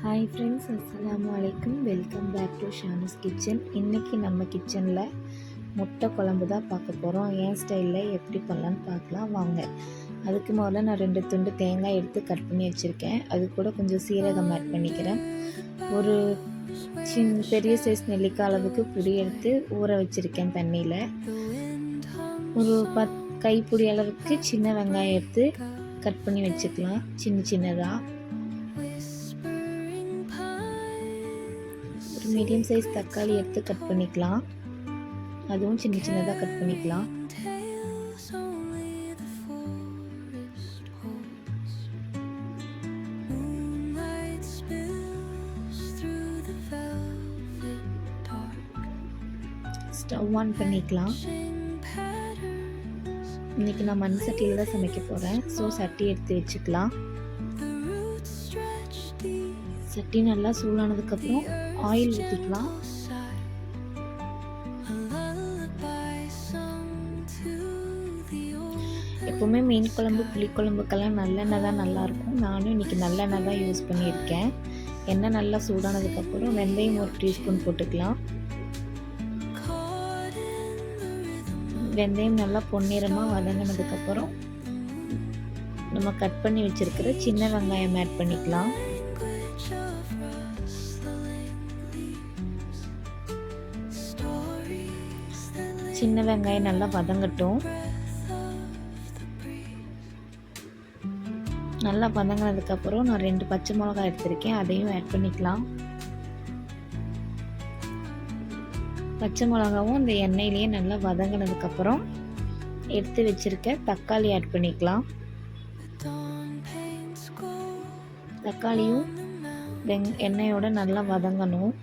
Hi friends, அஸ்ஸலாமு அலைக்கும். Welcome back to Shanu's kitchen. இன்றைக்கி நம்ம கிச்சனில் முட்டை குழம்பு தான் பார்க்க போகிறோம். என் ஸ்டைலில் எப்படி பண்ணலான்னு பார்க்கலாம் வாங்க. அதுக்கு முதல்ல நான் 2 துண்டு தேங்காய் எடுத்து கட் பண்ணி வச்சுருக்கேன். அது கூட கொஞ்சம் சீரகம் ஆட் பண்ணிக்கிறேன். ஒரு பெரிய சைஸ் நெல்லிக்காய் அளவுக்கு புளி எடுத்து ஊற வச்சுருக்கேன் தண்ணியில். ஒரு கைப்பிடி அளவுக்கு சின்ன வெங்காயம் எடுத்து கட் பண்ணி வச்சுக்கலாம் சின்னதாக. ஒரு மீடியம் சைஸ் தக்காளி எடுத்து கட் பண்ணிக்கலாம். அதுவும் சின்னதாக கட் பண்ணிக்கலாம். ஸ்டவ் ஆன் பண்ணிக்கலாம். இன்றைக்கி நான் மண் சட்டியில் தான் சமைக்க போகிறேன். ஸோ சட்டி எடுத்து வச்சுக்கலாம். சட்டி நல்லா சூடானதுக்கப்புறம் ஆயில் ஊற்றிக்கலாம். எப்போவுமே மீன் குழம்பு புளிக்குழம்புக்கெல்லாம் நல்லெண்ணெய் தான் நல்லாயிருக்கும். நானும் இன்றைக்கி நல்லெண்ணெய் தான் யூஸ் பண்ணியிருக்கேன். எண்ணெய் நல்லா சூடானதுக்கப்புறம் வெந்தயம் 1 டீஸ்பூன் போட்டுக்கலாம். வெந்தயம் நல்லா பொன்னிறமாக வதங்கினதுக்கப்புறம் நம்ம கட் பண்ணி வச்சுருக்கிற சின்ன வெங்காயம் ஆட் பண்ணிக்கலாம். சின்ன வெங்காயம் நல்லா வதங்கட்டும். நல்லா வதங்கினதுக்கப்புறம் நான் 2 பச்சை மிளகாய் எடுத்திருக்கேன். அதையும் ஆட் பண்ணிக்கலாம். பச்சை மிளகாவும் இந்த எண்ணெயிலேயே நல்லா வதங்கினதுக்கப்புறம் எடுத்து வச்சுருக்க தக்காளி ஆட் பண்ணிக்கலாம். தக்காளியும் எண்ணெயோட நல்லா வதங்கணும்.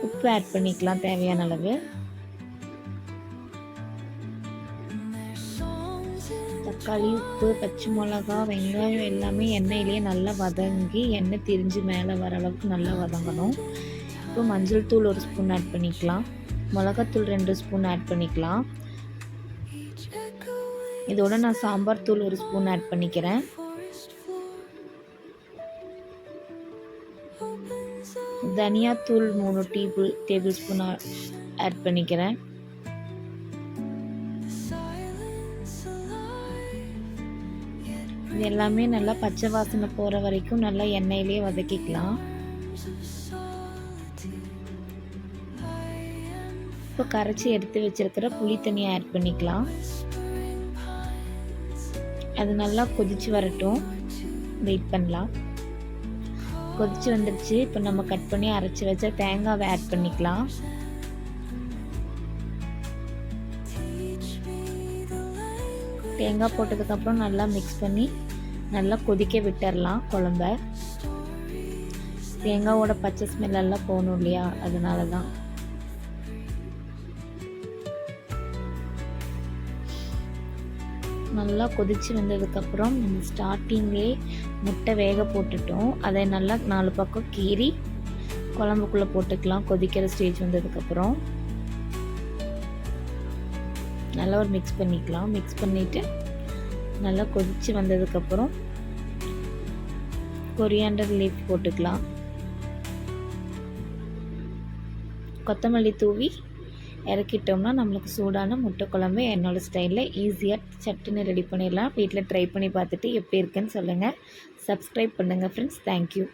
உப்பு ஆட் பண்ணிக்கலாம் தேவையான அளவு. தக்காளி, உப்பு, பச்சை மிளகா, வெங்காயம் எல்லாமே எண்ணெயிலேயே நல்லா வதங்கி எண்ணெய் திரிஞ்சு மேலே வர அளவுக்கு நல்லா வதங்கணும். இப்போ மஞ்சள் தூள் 1 ஸ்பூன் ஆட் பண்ணிக்கலாம். மிளகாத்தூள் 2 ஸ்பூன் ஆட் பண்ணிக்கலாம். இதோட நான் சாம்பார் தூள் 1 ஸ்பூன் ஆட் பண்ணிக்கிறேன். தனியாத்தூள் 3 டேபிள் ஸ்பூன் ஆட் பண்ணிக்கிறேன். இது எல்லாமே நல்லா பச்சை வாசனை போகிற வரைக்கும் நல்லா எண்ணெயிலே வதக்கிக்கலாம். இப்போ கரைச்சி எடுத்து வச்சிருக்கிற புளி தண்ணியை ஆட் பண்ணிக்கலாம். அது நல்லா கொதிச்சு வரட்டும், வெயிட் பண்ணலாம். கொதிச்சு வந்துடுச்சு. இப்போ நம்ம கட் பண்ணி அரைச்சி வச்ச தேங்காவை ஆட் பண்ணிக்கலாம். தேங்காய் போட்டதுக்கப்புறம் நல்லா மிக்ஸ் பண்ணி நல்லா கொதிக்க விட்டுடலாம் குழம்ப. தேங்காவோட பச்சை ஸ்மெல் எல்லாம் போகணும் இல்லையா, அதனால தான். நல்லா கொதிச்சு வந்ததுக்கப்புறம் நம்ம ஸ்டார்டிங்லேயே முட்டை வேக போட்டுட்டோம். அதை நல்லா 4 பக்கம் கீறி குழம்புக்குள்ளே போட்டுக்கலாம். கொதிக்கிற ஸ்டேஜ் வந்ததுக்கப்புறம் நல்லா ஒரு மிக்ஸ் பண்ணிக்கலாம். மிக்ஸ் பண்ணிவிட்டு நல்லா கொதிச்சு வந்ததுக்கப்புறம் கொரியாண்டர் லீஃப் போட்டுக்கலாம். கொத்தமல்லி தூவி இறக்கிட்டோம்னா நம்மளுக்கு சூடான முட்டை குழம்பு என்னோடய ஸ்டைலில் ஈஸியாக சட்டுன்னு ரெடி பண்ணிடலாம். வீட்டில் ட்ரை பண்ணி பார்த்துட்டு எப்படி இருக்குன்னு சொல்லுங்கள். சப்ஸ்கிரைப் பண்ணுங்கள் ஃப்ரெண்ட்ஸ். தேங்க்யூ.